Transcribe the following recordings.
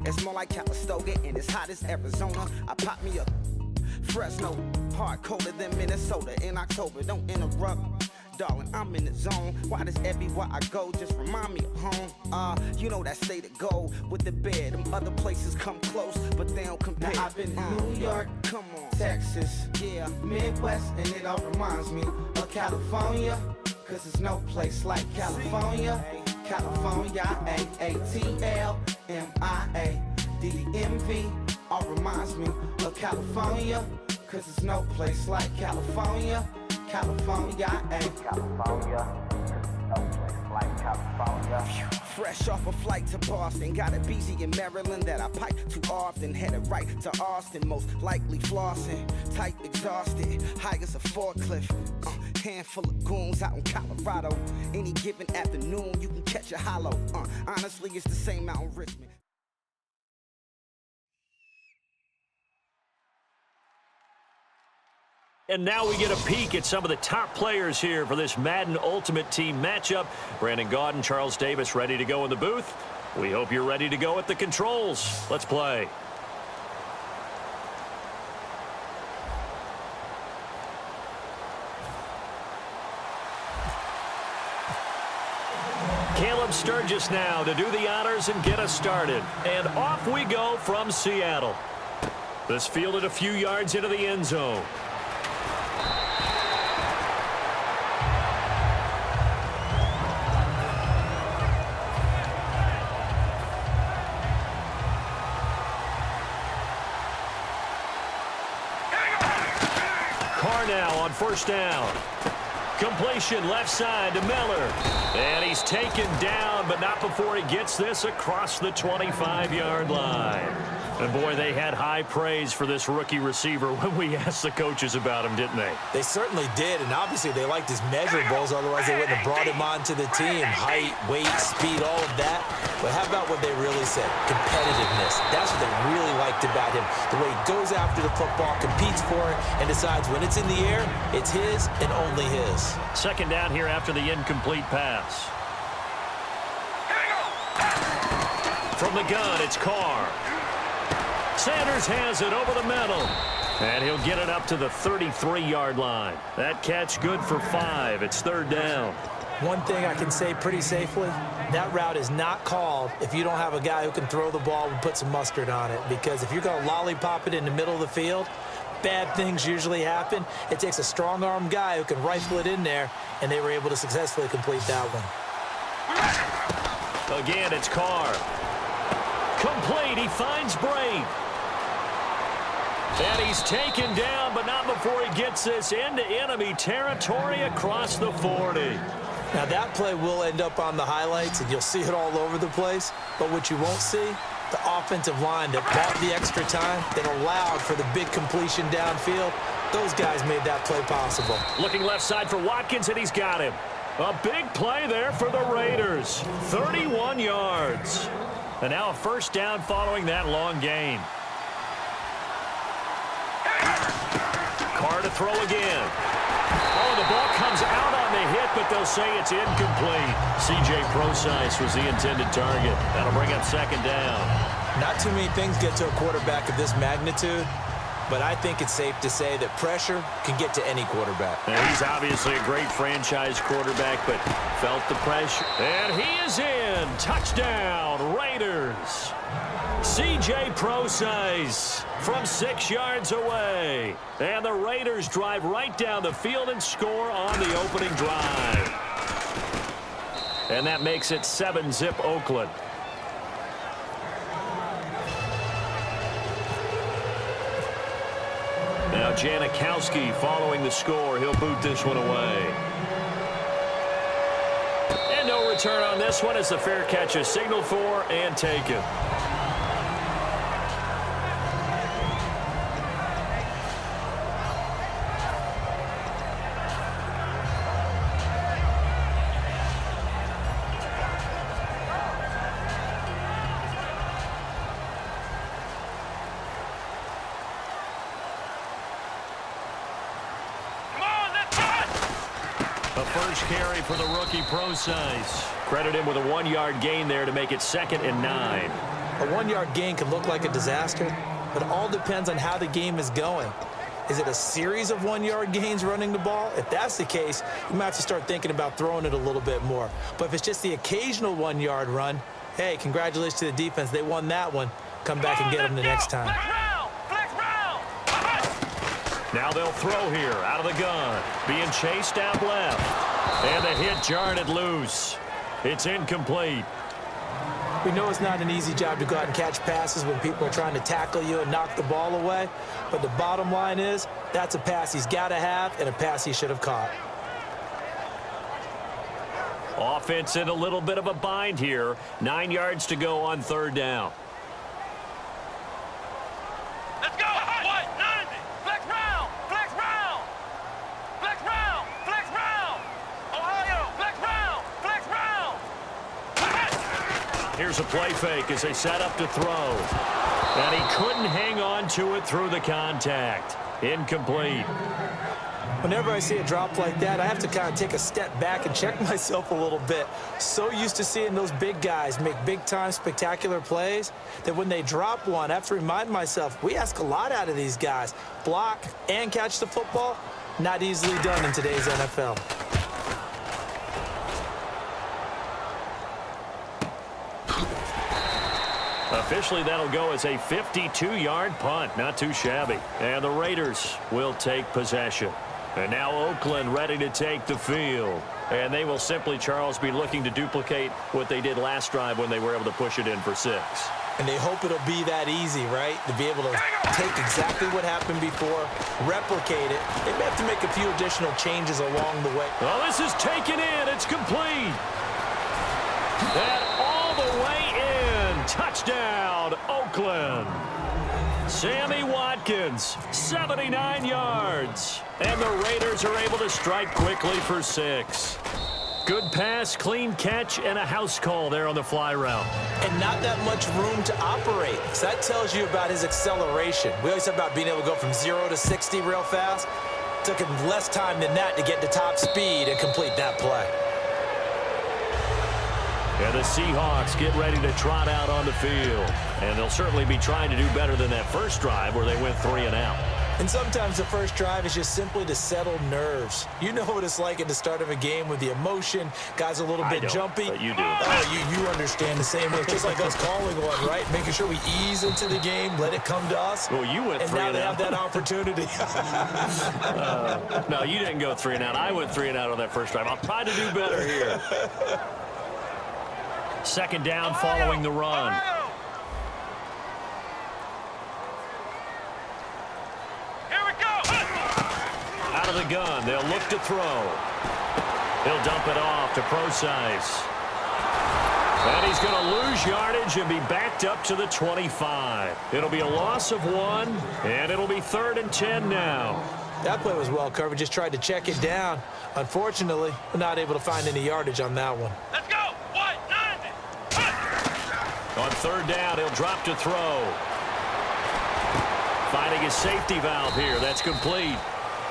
It's more like Calistoga and it's hot as Arizona. I pop me a Fresno, hard colder than Minnesota in October. Don't interrupt, darling, I'm in the zone. Why does everywhere I go just remind me of home? You know that state of gold with the bed. Them other places come close, but they don't compare. Now I've been to New York, come on, Texas, yeah, Midwest, and it all reminds me of California. Cause there's no place like California. California, A-A-T-L-M-I-A-D-M-V. All reminds me of California. Cause there's no place like California. California, California. No place like California. Fresh off a flight to Boston, got a BZ in Maryland that I pipe too often. Headed right to Austin, most likely flossing. Tight, exhausted, high as a forklift. Handful of goons out in Colorado. Any given afternoon, you can catch a hollow. Honestly, it's the same out in Richmond. And now we get a peek at some of the top players here for this Madden Ultimate Team matchup. Brandon Gaudin, Charles Davis ready to go in the booth. We hope you're ready to go at the controls. Let's play. Caleb Sturgis now to do the honors and get us started. And off we go from Seattle. This fielded a few yards into the end zone. Now on first down. Completion left side to Miller. And he's taken down, but not before he gets this across the 25-yard line. And, boy, they had high praise for this rookie receiver when we asked the coaches about him, didn't they? They certainly did, and obviously they liked his measurables, otherwise they wouldn't have brought him onto the team. Height, weight, speed, all of that. But how about what they really said? Competitiveness. That's what they really liked about him. The way he goes after the football, competes for it, and decides when it's in the air, it's his and only his. Second down here after the incomplete pass. From the gun, it's Carr. Sanders has it over the middle. And he'll get it up to the 33-yard line. That catch good for 5. It's third down. One thing I can say pretty safely, that route is not called if you don't have a guy who can throw the ball and put some mustard on it. Because if you're going to lollipop it in the middle of the field, bad things usually happen. It takes a strong-arm guy who can rifle it in there, and they were able to successfully complete that one. Again, it's Carr. Complete. He finds Brate. And he's taken down, but not before he gets this into enemy territory across the 40. Now, that play will end up on the highlights, and you'll see it all over the place. But what you won't see, the offensive line that bought the extra time, that allowed for the big completion downfield, those guys made that play possible. Looking left side for Watkins, and he's got him. A big play there for the Raiders. 31 yards. And now a first down following that long gain. Carr to throw again. Oh, the ball comes out on the hit, but they'll say it's incomplete. C.J. Procise was the intended target. That'll bring up second down. Not too many things get to a quarterback of this magnitude, but I think it's safe to say that pressure can get to any quarterback. And he's obviously a great franchise quarterback, but felt the pressure. And he is in. Touchdown, Raiders. C.J. Procise from 6 yards away. And the Raiders drive right down the field and score on the opening drive. And that makes it 7-zip Oakland. Now Janikowski following the score. He'll boot this one away. And no return on this one as the fair catch is signaled for and taken. First carry for the rookie Procise. Credit him with a 1-yard gain there to make it 2nd and 9. A 1-yard gain can look like a disaster, but it all depends on how the game is going. Is it a series of 1-yard gains running the ball? If that's the case, you might have to start thinking about throwing it a little bit more. But if it's just the occasional 1-yard run, hey, congratulations to the defense. They won that one. Come back and get them the next time. Now they'll throw here out of the gun. Being chased out left. And the hit jarred it loose. It's incomplete. We know it's not an easy job to go out and catch passes when people are trying to tackle you and knock the ball away. But the bottom line is, that's a pass he's got to have and a pass he should have caught. Offense in a little bit of a bind here. 9 yards to go on 3rd down. Let's go! What? 90! Flex round! Flex round! Flex round! Flex round! Ohio! Flex round! Flex round! Here's a play fake as they set up to throw. And he couldn't hang on to it through the contact. Incomplete. Whenever I see a drop like that, I have to kind of take a step back and check myself a little bit. So used to seeing those big guys make big-time spectacular plays that when they drop one, I have to remind myself, we ask a lot out of these guys. Block and catch the football, not easily done in today's NFL. Officially, that'll go as a 52-yard punt. Not too shabby. And the Raiders will take possession. And now Oakland ready to take the field. And they will simply, Charles, be looking to duplicate what they did last drive when they were able to push it in for 6. And they hope it'll be that easy, right? To be able to take exactly what happened before, replicate it. They may have to make a few additional changes along the way. Well, this is taken in. It's complete. And all the way in. Touchdown, Oakland. Sammy Watkins, 79 yards. And the Raiders are able to strike quickly for 6. Good pass, clean catch, and a house call there on the fly route. And not that much room to operate. So that tells you about his acceleration. We always talk about being able to go from 0 to 60 real fast. It took him less time than that to get to top speed and complete that play. And the Seahawks get ready to trot out on the field. And they'll certainly be trying to do better than that first drive where they went 3 and out. And sometimes the first drive is just simply to settle nerves. You know what it's like at the start of a game with the emotion. Guys a little bit jumpy. But you do. Oh, you understand the same way. It's just like us calling one, right? Making sure we ease into the game, let it come to us. Well, you went 3 and out. And now they have that opportunity. No, you didn't go 3 and out. I went 3 and out on that first drive. I'll try to do better here. 2nd down following the run. Here we go! Out of the gun, they'll look to throw. He'll dump it off to Procise. And he's going to lose yardage and be backed up to the 25. It'll be a loss of 1, and it'll be 3rd and 10 now. That play was well covered. Just tried to check it down. Unfortunately, we're not able to find any yardage on that one. Let's go! What? 90! On 3rd down, he'll drop to throw. Finding his safety valve here. That's complete.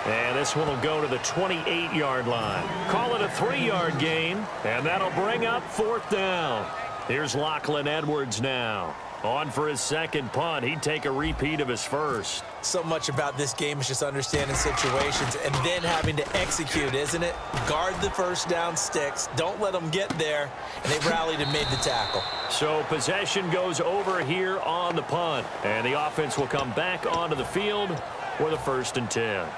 And this one will go to the 28-yard line. Call it a 3-yard gain, and that'll bring up 4th down. Here's Lachlan Edwards now. On for his 2nd punt. He'd take a repeat of his first. So much about this game is just understanding situations and then having to execute, isn't it? Guard the first down sticks. Don't let them get there. And they rallied and made the tackle. So possession goes over here on the punt. And the offense will come back onto the field for the 1st and 10.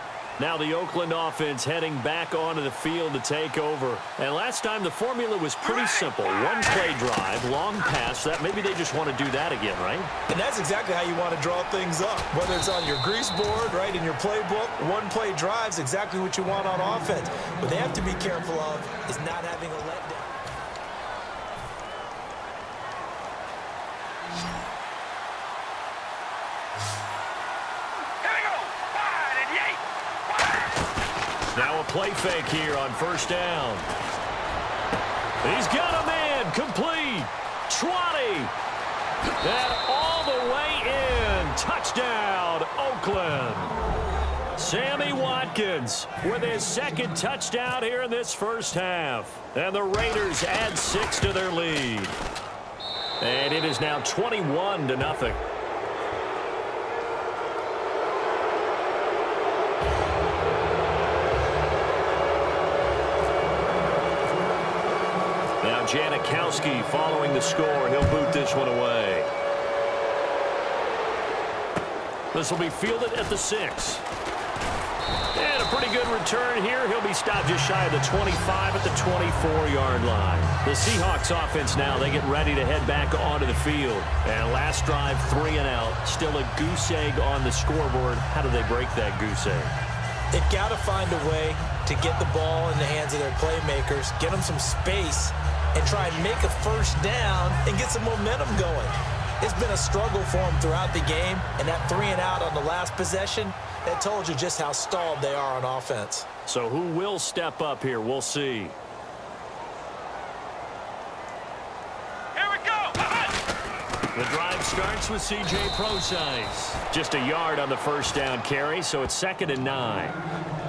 Now the Oakland offense heading back onto the field to take over. And last time the formula was pretty simple. 1-play drive, long pass. That maybe they just want to do that again, right? And that's exactly how you want to draw things up. Whether it's on your grease board, right, in your playbook, 1-play drives exactly what you want on offense. What they have to be careful of is not having a letdown. Now a play fake here on 1st down. He's got a man complete. 20. And all the way in. Touchdown, Oakland. Sammy Watkins with his 2nd touchdown here in this first half. And the Raiders add 6 to their lead. And it is now 21-0. Now Janikowski following the score. He'll boot this one away. This will be fielded at the 6. And a pretty good return here. He'll be stopped just shy of the 25 at the 24-yard line. The Seahawks offense now, they get ready to head back onto the field. And last drive, 3 and out. Still a goose egg on the scoreboard. How do they break that goose egg? They've got to find a way to get the ball in the hands of their playmakers, get them some space, and try and make a first down and get some momentum going. It's been a struggle for them throughout the game, and that 3 and out on the last possession, that told you just how stalled they are on offense. So who will step up here? We'll see. Here we go. The drive starts with C.J. Prosise. Just a yard on the first down carry, so it's 2nd and 9.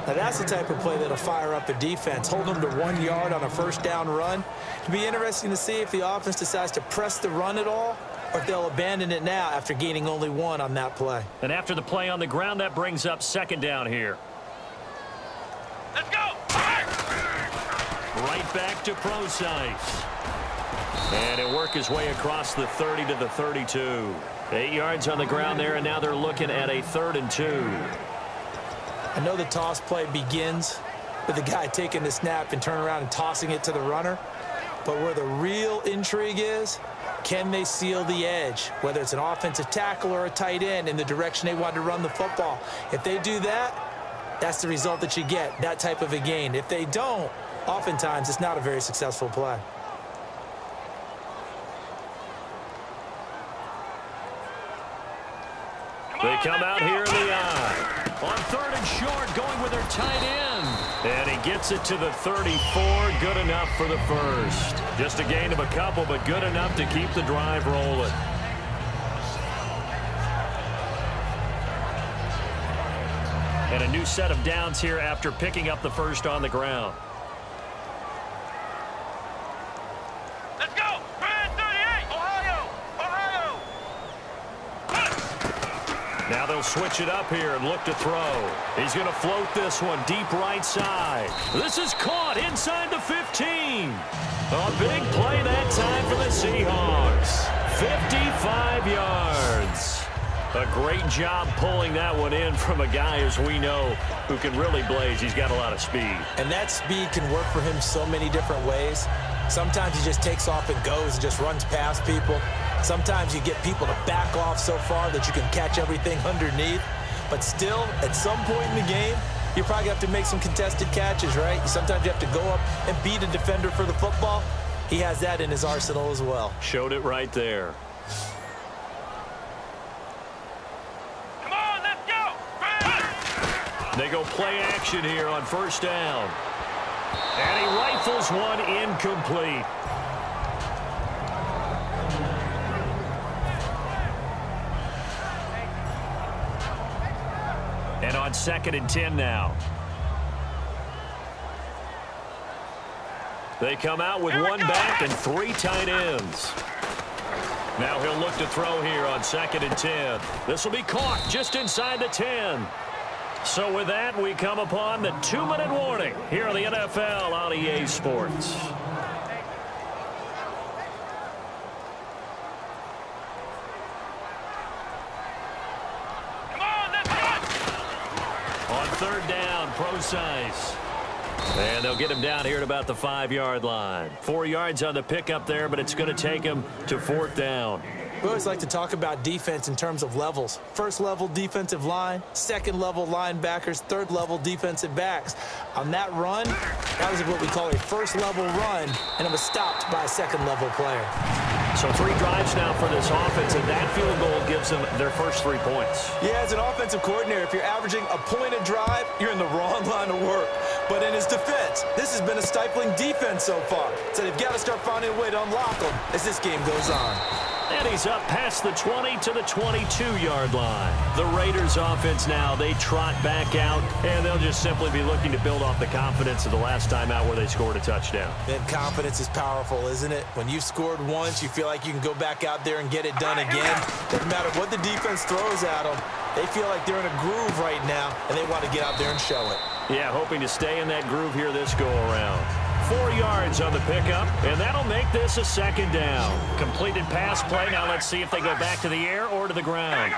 Now that's the type of play that'll fire up the defense. Hold them to 1 yard on a first down run. It'll be interesting to see if the offense decides to press the run at all, or if they'll abandon it now after gaining only 1 on that play. And after the play on the ground, that brings up 2nd down here. Let's go. Right back to Prosise. And he'll work his way across the 30 to the 32. 8 yards on the ground there, and now they're looking at a 3rd and 2. I know the toss play begins with the guy taking the snap and turning around and tossing it to the runner. But where the real intrigue is, can they seal the edge, whether it's an offensive tackle or a tight end, in the direction they want to run the football? If they do that, that's the result that you get, that type of a gain. If they don't, oftentimes it's not a very successful play. They come out here in the eye. On 3rd and short, going with their tight end. And he gets it to the 34. Good enough for the first. Just a gain of a couple, but good enough to keep the drive rolling. And a new set of downs here after picking up the first on the ground. Let's go. Brand 38. Ohio. Now they'll switch it up here and look to throw. He's going to float this one deep right side. This is caught inside the 15. A big play that time for the Seahawks. 55 yards. A great job pulling that one in from a guy, as we know, who can really blaze. He's got a lot of speed. And that speed can work for him so many different ways. Sometimes he just takes off and goes and just runs past people. Sometimes you get people to back off so far that you can catch everything underneath. But still, at some point in the game, you probably have to make some contested catches, right? Sometimes you have to go up and beat a defender for the football. He has that in his arsenal as well. Showed it right there. Come on, let's go. They go play action here on first down. And he rifles one incomplete. And on 2nd and 10 now. They come out with one back and 3 tight ends. Now he'll look to throw here on 2nd and 10. This will be caught just inside the 10. So with that, we come upon the 2-minute warning here on the NFL on EA Sports. Come on, let's go. On 3rd down, Prosise. And they'll get him down here at about the 5-yard line. 4 yards on the pickup there, but it's going to take him to 4th down. We always like to talk about defense in terms of levels. 1st level defensive line, 2nd level linebackers, 3rd level defensive backs. On that run, that was what we call a 1st level run, and it was stopped by a 2nd level player. So 3 drives now for this offense, and that field goal gives them their first 3 points. Yeah, as an offensive coordinator, if you're averaging a point a drive, you're in the wrong line of work. But in his defense, this has been a stifling defense so far. So they've got to start finding a way to unlock them as this game goes on. And he's up past the 20 to the 22-yard line. The Raiders offense now, they trot back out, and they'll just simply be looking to build off the confidence of the last time out where they scored a touchdown. And confidence is powerful, isn't it? When you've scored once, you feel like you can go back out there and get it done again. Doesn't matter what the defense throws at them. They feel like they're in a groove right now, and they want to get out there and show it. Yeah, hoping to stay in that groove here this go-around. 4 yards on the pickup, and that'll make this a second down. Completed pass play. Now let's see if they go back to the air or to the ground.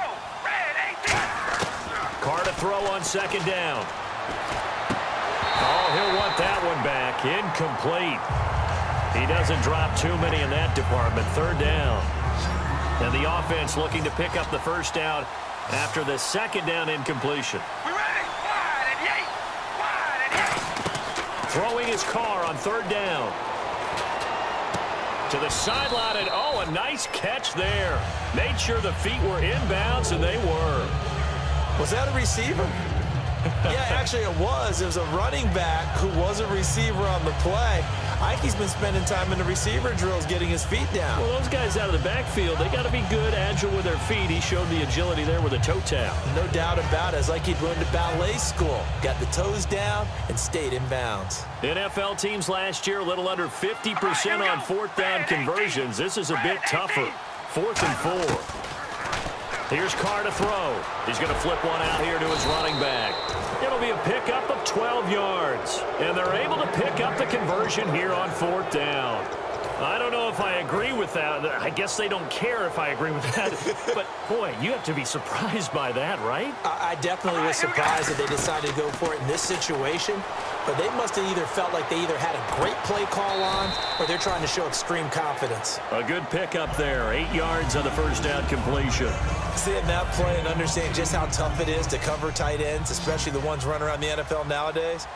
Carr to throw on second down. Oh, he'll want that one back. Incomplete. He doesn't drop too many in that department. Third down. And the offense looking to pick up the first down after the second down incompletion. Throwing his Carr on third down. To the sideline, and oh, a nice catch there. Made sure the feet were inbounds, and they were. Was that a receiver? Yeah, actually it was. It was a running back who was a receiver on the play. I think he's been spending time in the receiver drills getting his feet down. Well, those guys out of the backfield, they got to be good, agile with their feet. He showed the agility there with a toe tap. No doubt about it. It's like he'd run to ballet school. Got the toes down and stayed in bounds. NFL teams last year a little under 50% on fourth down conversions. This is a bit tougher. 4th and 4. Here's Carr to throw. He's going to flip one out here to his running back. It'll be a pickup of 12 yards. And they're able to pick up the conversion here on 4th down. I don't know if I agree with that. I guess they don't care if I agree with that. But, boy, you have to be surprised by that, right? I definitely was surprised that they decided to go for it in this situation. But they must have either felt like they either had a great play call on or they're trying to show extreme confidence. A good pickup there. 8 yards on the first down completion. Seeing that play and understanding just how tough it is to cover tight ends, especially the ones running around the NFL nowadays,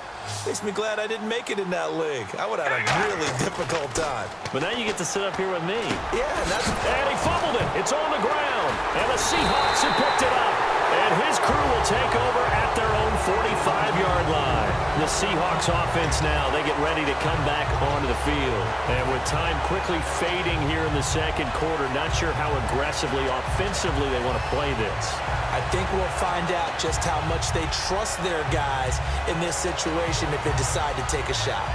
makes me glad I didn't make it in that league. I would have had a really difficult time. But now you get to sit up here with me. Yeah, and he fumbled it. It's on the ground. And the Seahawks have picked it up. And his crew will take over at their own 45-yard line. The Seahawks offense now, they get ready to come back onto the field. And with time quickly fading here in the second quarter, not sure how aggressively, offensively they want to play this. I think we'll find out just how much they trust their guys in this situation if they decide to take a shot.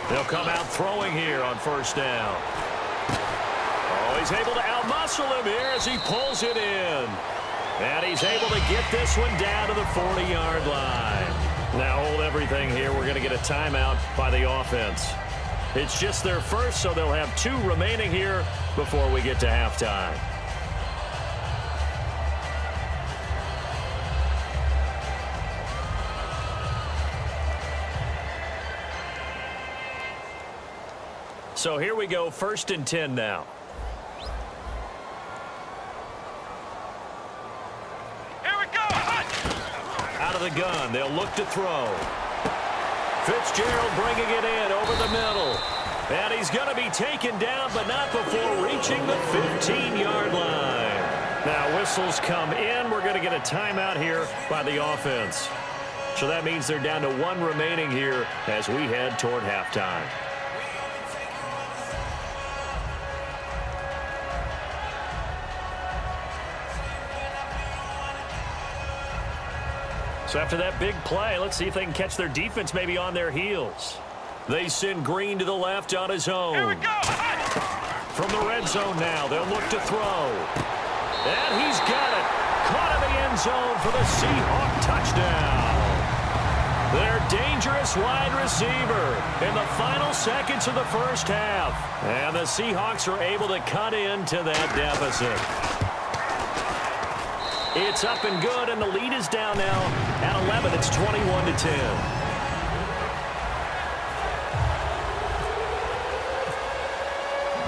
They'll come out throwing here on first down. Oh, he's able to outmuscle him here as he pulls it in. And he's able to get this one down to the 40-yard line. Now hold everything here. We're going to get a timeout by the offense. It's just their first, so they'll have 2 remaining here before we get to halftime. So here we go, 1st and 10 now. Here we go. Out of the gun, they'll look to throw. Fitzgerald bringing it in over the middle. And he's going to be taken down, but not before reaching the 15-yard line. Now whistles come in. We're going to get a timeout here by the offense. So that means they're down to 1 remaining here as we head toward halftime. So after that big play, let's see if they can catch their defense maybe on their heels. They send Green to the left on his own. Here we go. From the red zone now, they'll look to throw. And he's got it. Caught in the end zone for the Seahawk touchdown. Their dangerous wide receiver in the final seconds of the first half. And the Seahawks are able to cut into that deficit. It's up and good, and the lead is down now at 11. It's 21-10.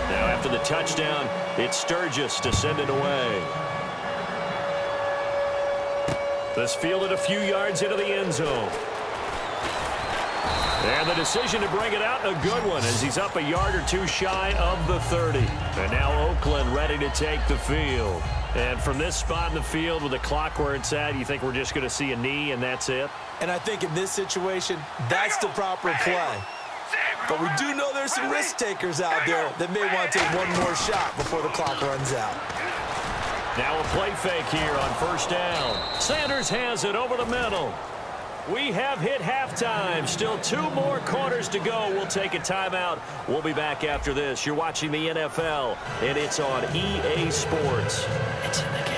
Now after the touchdown, it's Sturgis to send it away. This fielded a few yards into the end zone. And the decision to bring it out, a good one, as he's up a yard or two shy of the 30. And now Oakland ready to take the field. And from this spot in the field with the clock where it's at, you think we're just going to see a knee and that's it? And I think in this situation, that's the proper play. But we do know there's some risk takers out there that may want to take one more shot before the clock runs out. Now a play fake here on first down. Sanders has it over the middle. We have hit halftime. Still 2 more quarters to go. We'll take a timeout. We'll be back after this. You're watching the NFL, and it's on EA Sports. It's in the game.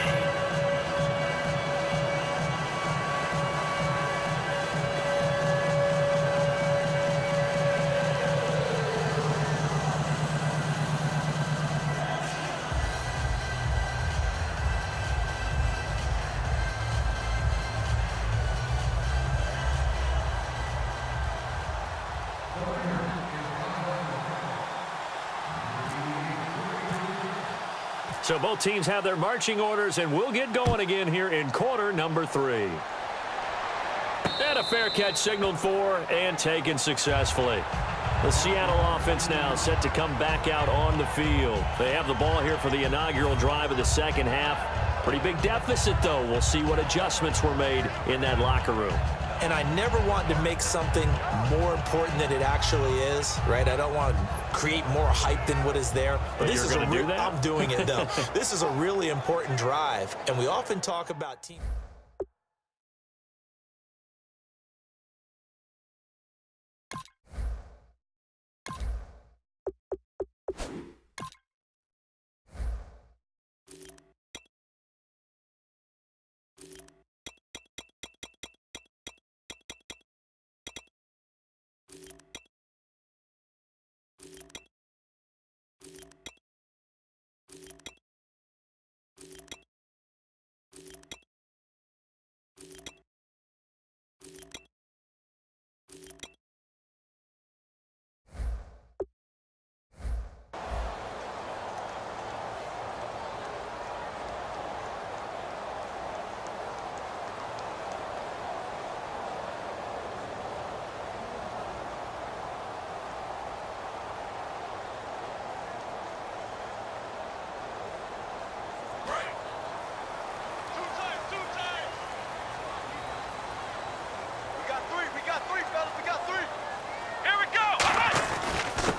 So both teams have their marching orders, and we'll get going again here in quarter number 3. And a fair catch signaled for and taken successfully. The Seattle offense now set to come back out on the field. They have the ball here for the inaugural drive of the second half. Pretty big deficit, though. We'll see what adjustments were made in that locker room. And I never want to make something more important than it actually is, right? I don't want to create more hype than what is there. But this is going to do that? I'm doing it, though. This is a really important drive, and we often talk about team.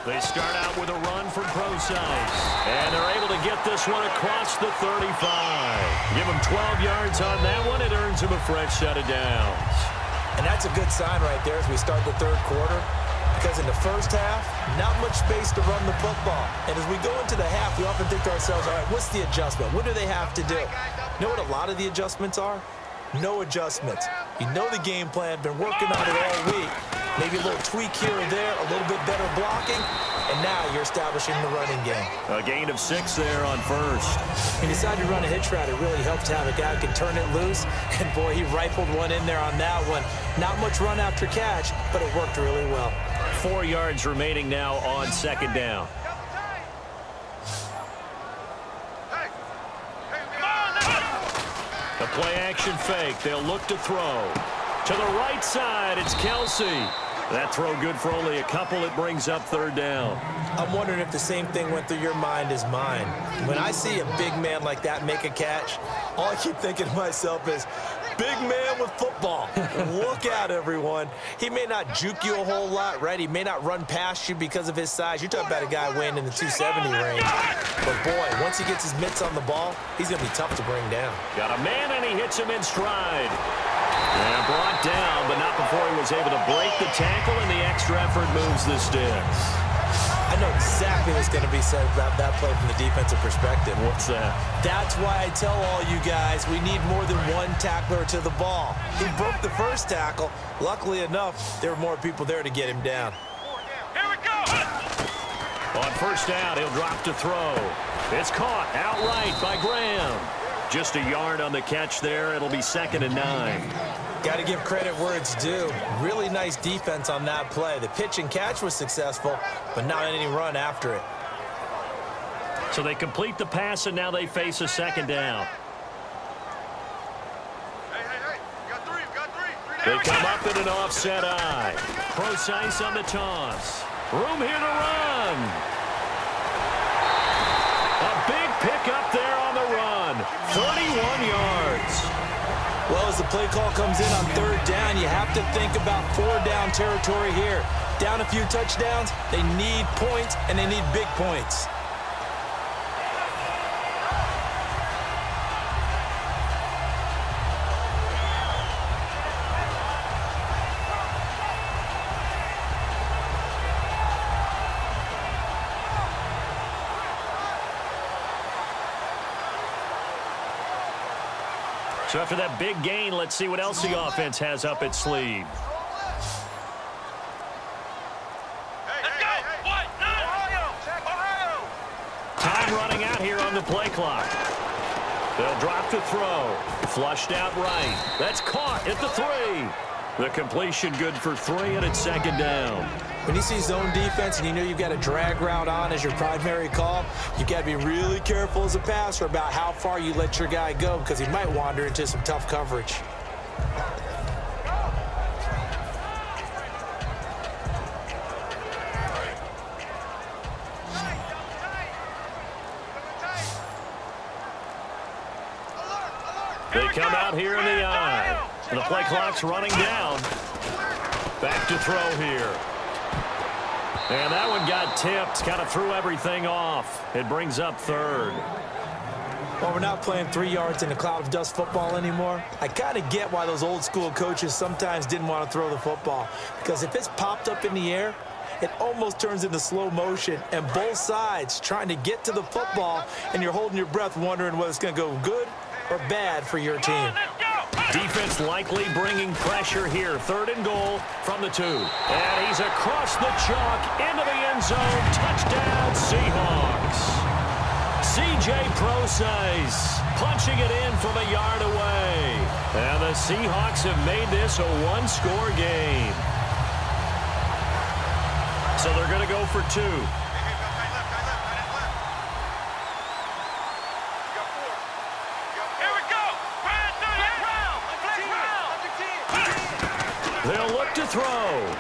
They start out with a run from Procise. And they're able to get this one across the 35. Give them 12 yards on that one. It earns them a fresh set of downs. And that's a good sign right there as we start the third quarter. Because in the first half, not much space to run the football. And as we go into the half, we often think to ourselves, all right, what's the adjustment? What do they have to do? You know what a lot of the adjustments are? No adjustments. You know the game plan, been working on it all week. Maybe a little tweak here or there, a little bit better blocking, and now you're establishing the running game. A gain of 6 there on first. He decided to run a hitch route. It really helps to have a guy who can turn it loose, and boy, he rifled one in there on that one. Not much run after catch, but it worked really well. 4 yards remaining now on second down. A play-action fake. They'll look to throw. To the right side, it's Kelsey. That throw good for only a couple. It brings up third down. I'm wondering if the same thing went through your mind as mine. When I see a big man like that make a catch, all I keep thinking to myself is, big man with football. Look out, everyone. He may not juke you a whole lot, right? He may not run past you because of his size. You're talking about a guy weighing in the 270 range. But, boy, once he gets his mitts on the ball, he's going to be tough to bring down. Got a man, and he hits him in stride. And brought down, but not before he was able to break the tackle, and the extra effort moves the sticks. I know exactly what's going to be said about that play from the defensive perspective. What's that? That's why I tell all you guys we need more than one tackler to the ball. He broke the first tackle. Luckily enough, there were more people there to get him down. Here we go. On first down, he'll drop to throw. It's caught outright by Graham. Just a yard on the catch there. It'll be 2nd and 9. Got to give credit where it's due. Really nice defense on that play. The pitch and catch was successful, but not any run after it. So they complete the pass, and now they face a 2nd down. Hey, hey, hey. We got three. We got three. 3 They come up in an offset eye. Precise on the toss. Room here to run. A big pickup there on the run. 31 yards. Well, as the play call comes in on third down, you have to think about four-down territory here. Down a few touchdowns, they need points, and they need big points. So after that big gain, let's see what else the offense has up its sleeve. Let's go. What? Ohio. Time running out here on the play clock. They'll drop the throw. Flushed out right. That's caught at the 3. The completion good for 3, and it's second down. When you see zone defense and you know you've got a drag route on as your primary call, you've got to be really careful as a passer about how far you let your guy go because he might wander into some tough coverage. They come out here in the eye. The play clock's running down. Back to throw here. And that one got tipped. Kind of threw everything off. It brings up third. Well, we're not playing 3 yards in a cloud of dust football anymore. I kind of get why those old school coaches sometimes didn't want to throw the football. Because if it's popped up in the air, it almost turns into slow motion. And both sides trying to get to the football, and you're holding your breath wondering whether it's going to go good or bad for your team. Defense likely bringing pressure here. 3rd and goal from the 2. And he's across the chalk into the end zone. Touchdown, Seahawks. C.J. Procise punching it in from a yard away. And the Seahawks have made this a one-score game. So they're going to go for 2. They'll look to throw.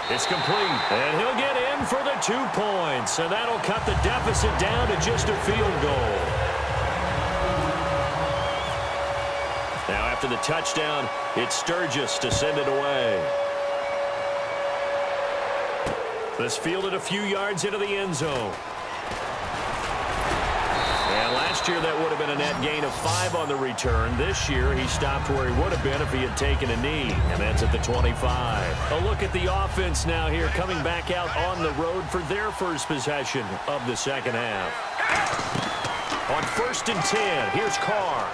It's complete, and he'll get in for the 2 points, and that'll cut the deficit down to just a field goal. Now after the touchdown, it's Sturgis to send it away. This fielded a few yards into the end zone. And last year, that would have been a net gain of 5 on the return. This year, he stopped where he would have been if he had taken a knee, and that's at the 25. A look at the offense now here, coming back out on the road for their first possession of the second half. On 1st and 10, here's Carr.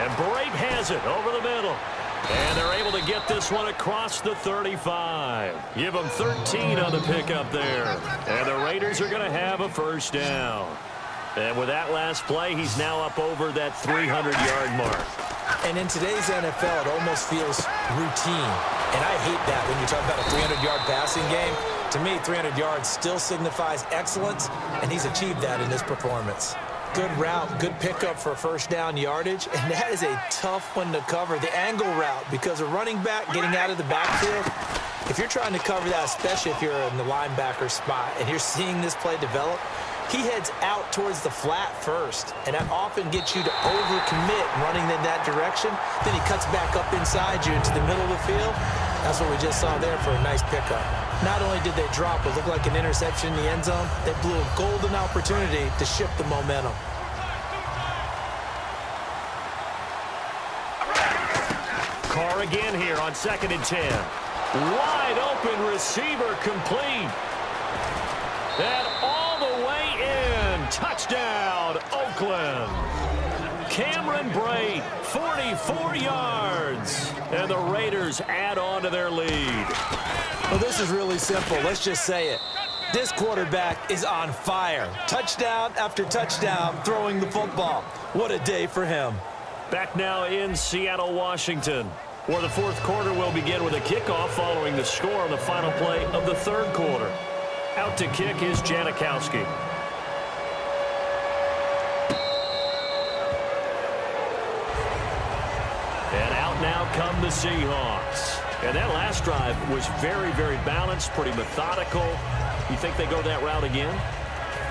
And Brate has it over the middle. And they're able to get this one across the 35. Give them 13 on the pickup there. And the Raiders are going to have a first down. And with that last play, he's now up over that 300-yard mark. And in today's NFL, it almost feels routine. And I hate that when you talk about a 300-yard passing game. To me, 300 yards still signifies excellence, and he's achieved that in this performance. Good route, good pickup for first down yardage, and that is a tough one to cover. The angle route, because a running back getting out of the backfield, if you're trying to cover that, especially if you're in the linebacker spot, and you're seeing this play develop, he heads out towards the flat first, and that often gets you to overcommit running in that direction. Then he cuts back up inside you into the middle of the field. That's what we just saw there for a nice pickup. Not only did they drop what looked like an interception in the end zone, they blew a golden opportunity to shift the momentum. Carr again here on 2nd and 10. Wide open receiver complete. And all the way in. Touchdown, Oakland. Cameron Brate, 44 yards. And the Raiders add on to their lead. Well, this is really simple. Let's just say it. This quarterback is on fire. Touchdown after touchdown throwing the football. What a day for him. Back now in Seattle, Washington, where the 4th quarter will begin with a kickoff following the score on the final play of the 3rd quarter. Out to kick is Janikowski. And out now come the Seahawks. And that last drive was very, very balanced, pretty methodical. You think they go that route again?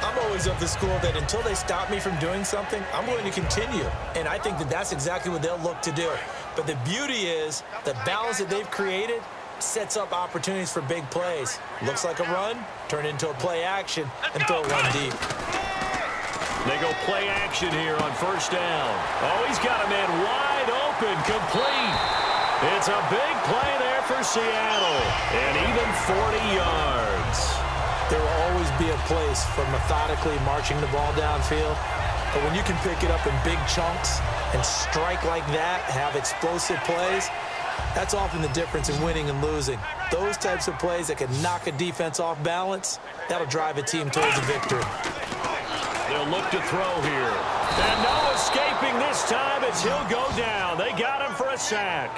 I'm always of the school that until they stop me from doing something, I'm going to continue. And I think that that's exactly what they'll look to do. But the beauty is the balance that they've created sets up opportunities for big plays. Looks like a run, turn into a play action, and throw one deep. They go play action here on first down. Oh, he's got a man wide open, complete. It's a big play there for Seattle, and even 40 yards. There will always be a place for methodically marching the ball downfield. But when you can pick it up in big chunks and strike like that, have explosive plays, that's often the difference in winning and losing. Those types of plays that can knock a defense off balance, that'll drive a team towards a victory. They'll look to throw here. And no escaping this time as he'll go down. They got him for a sack.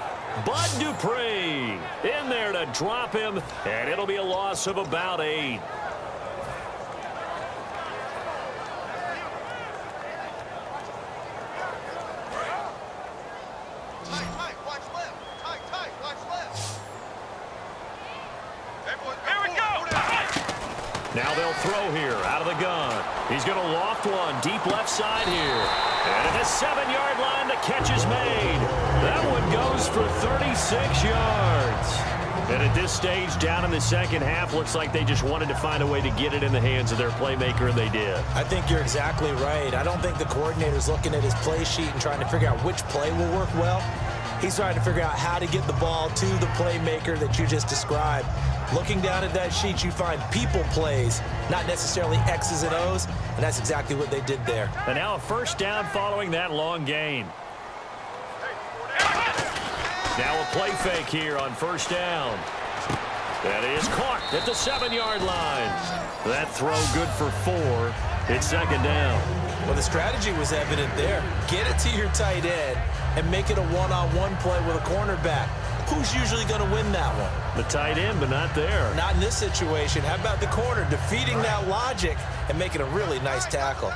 Bud Dupree in there to drop him, and it'll be a loss of about 8. Now they'll throw here out of the gun. He's going to loft one deep left side here. And at the 7-yard line, the catch is made. That one goes for 36 yards. And at this stage, down in the second half, looks like they just wanted to find a way to get it in the hands of their playmaker, and they did. I think you're exactly right. I don't think the coordinator's looking at his play sheet and trying to figure out which play will work well. He's trying to figure out how to get the ball to the playmaker that you just described. Looking down at that sheet, you find people plays, not necessarily X's and O's, and that's exactly what they did there. And now a first down following that long gain. Now a play fake here on first down. That is caught at the 7-yard line. That throw good for 4. It's second down. Well, the strategy was evident there. Get it to your tight end and make it a one-on-one play with a cornerback. Who's usually going to win that one? The tight end, but not there. Not in this situation. How about the corner defeating that logic and making a really nice tackle?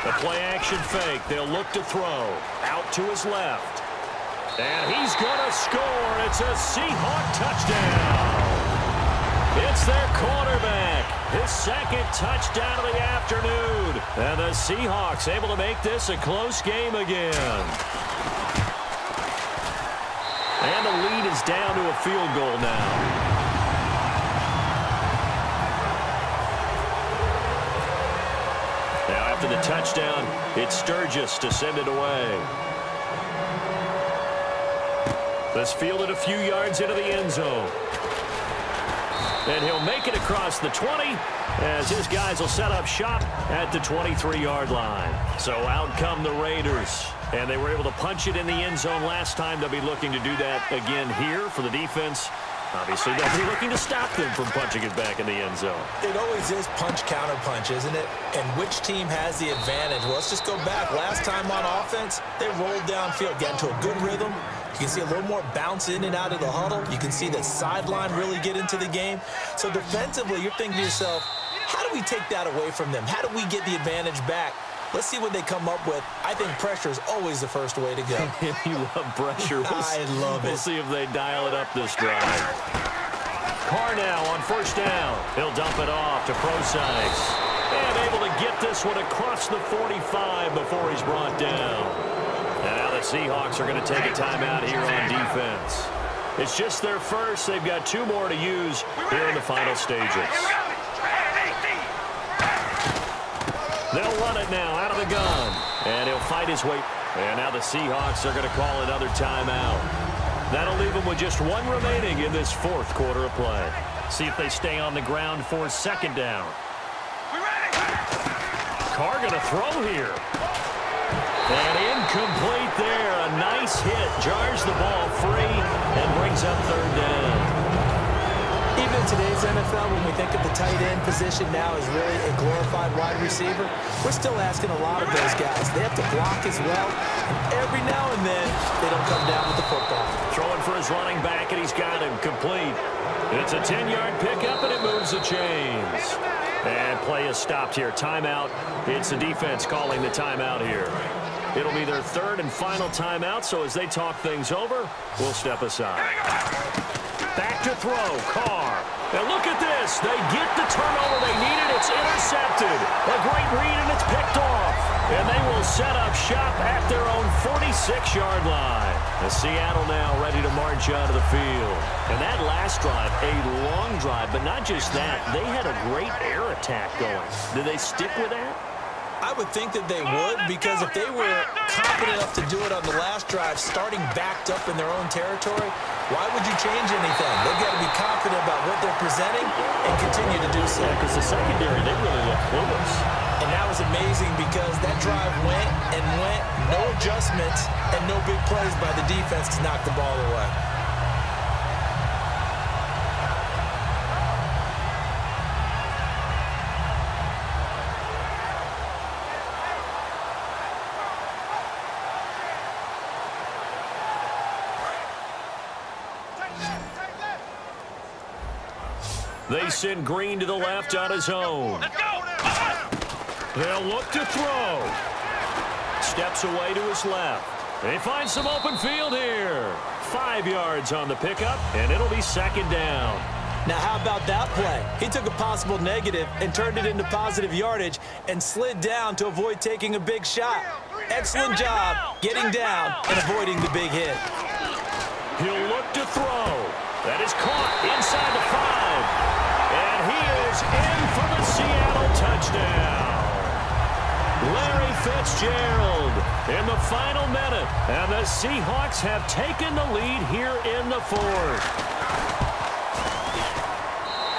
The play action fake. They'll look to throw. Out to his left. And he's going to score. It's a Seahawk touchdown. It's their quarterback. His second touchdown of the afternoon. And the Seahawks able to make this a close game again. And the lead is down to a field goal now. Now after the touchdown, it's Sturgis to send it away. This fielded a few yards into the end zone. And he'll make it across the 20 as his guys will set up shop at the 23-yard line. So out come the Raiders. And they were able to punch it in the end zone last time. They'll be looking to do that again here for the defense. Obviously, they'll be looking to stop them from punching it back in the end zone. It always is punch-counter-punch, isn't it? And which team has the advantage? Well, let's just go back. Last time on offense, they rolled downfield, got into a good rhythm. You can see a little more bounce in and out of the huddle. You can see the sideline really get into the game. So defensively, you're thinking to yourself, how do we take that away from them? How do we get the advantage back? Let's see what they come up with. I think pressure is always the first way to go. You love pressure. I love it. We'll see if they dial it up this drive. Carr now on first down. He'll dump it off to Procise. And able to get this one across the 45 before he's brought down. And now the Seahawks are going to take a timeout here on defense. It's just their first. They've got 2 more to use here in the final stages. They'll run it now out of the gun. And he'll fight his way. And now the Seahawks are going to call another timeout. That'll leave them with just 1 remaining in this 4th quarter of play. See if they stay on the ground for second down. Carr going to throw here. And incomplete there. A nice hit. Jars the ball free and brings up third down. Even in today's NFL, when we think of the tight end position now as really a glorified wide receiver, we're still asking a lot of those guys. They have to block as well. And every now and then, they don't come down with the football. Throwing for his running back, and he's got him complete. It's a 10-yard pickup, and it moves the chains. And play is stopped here. Timeout. It's the defense calling the timeout here. It'll be their third and final timeout, so as they talk things over, we'll step aside. Back to throw. Carr. And look at this. They get the turnover they needed. It's intercepted. A great read, and it's picked off. And they will set up shop at their own 46-yard line. The Seattle now ready to march out of the field. And that last drive, a long drive, but not just that. They had a great air attack going. Did they stick with that? I would think that they would, because if they were confident enough to do it on the last drive, starting backed up in their own territory, why would you change anything? They've got to be confident about what they're presenting and continue to do so. Yeah, because the secondary, they really look clueless. And that was amazing because that drive went and went, no adjustments, and no big plays by the defense to knock the ball away. They send Green to the left on his own. They'll look to throw. Steps away to his left. They find some open field here. 5 yards on the pickup, and it'll be second down. Now, how about that play? He took a possible negative and turned it into positive yardage and slid down to avoid taking a big shot. Excellent job getting down and avoiding the big hit. He'll look to throw. That is caught inside the 5. And he is in for the Seattle touchdown. Larry Fitzgerald in the final minute. And the Seahawks have taken the lead here in the fourth.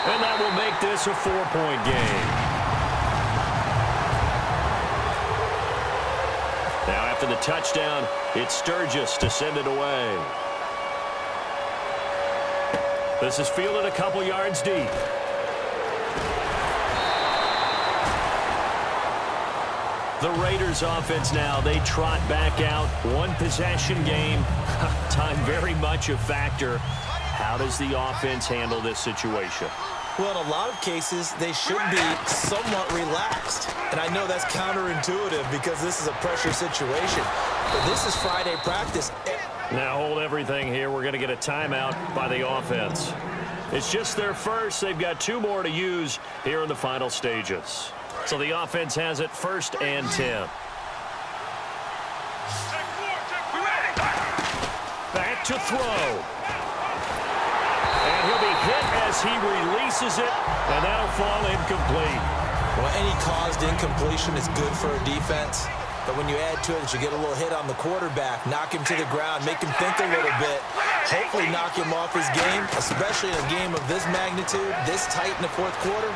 And that will make this a 4-point game. Now after the touchdown, it's Sturgis to send it away. This is fielded a couple yards deep. The Raiders offense now, they trot back out. One possession game. Time very much a factor. How does the offense handle this situation? Well, in a lot of cases, they should be somewhat relaxed. And I know that's counterintuitive because this is a pressure situation. But this is Friday practice. Now hold everything here. We're going to get a timeout by the offense. It's just their first. They've got 2 more to use here in the final stages. So the offense has it 1st and 10. Back to throw. And he'll be hit as he releases it, and that'll fall incomplete. Well, any caused incompletion is good for a defense. But when you add to it that you get a little hit on the quarterback, knock him to the ground, make him think a little bit, hopefully knock him off his game, especially in a game of this magnitude, this tight in the fourth quarter,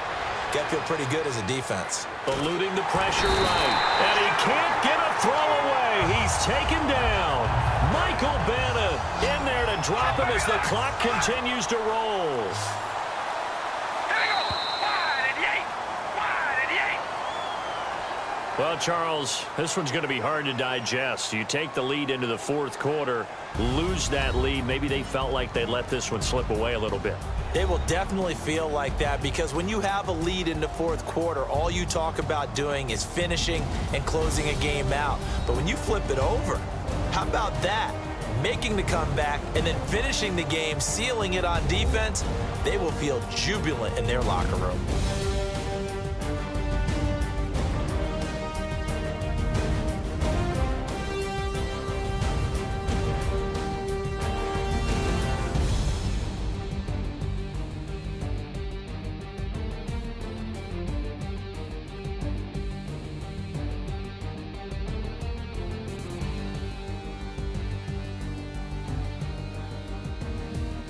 got to feel pretty good as a defense. Eluding the pressure right. And he can't get a throw away. He's taken down. Michael Bennett in there to drop him as the clock continues to roll. Well, Charles, this one's going to be hard to digest. You take the lead into the fourth quarter, lose that lead. Maybe they felt like they let this one slip away a little bit. They will definitely feel like that because when you have a lead in the fourth quarter, all you talk about doing is finishing and closing a game out. But when you flip it over, how about that? Making the comeback and then finishing the game, sealing it on defense, they will feel jubilant in their locker room.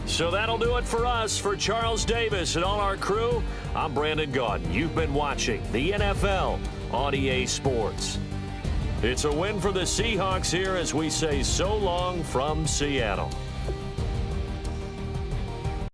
So that'll do it for us. For Charles Davis and all our crew, I'm Brandon Gaudin. You've been watching the NFL on EA Sports. It's a win for the Seahawks here as we say so long from Seattle.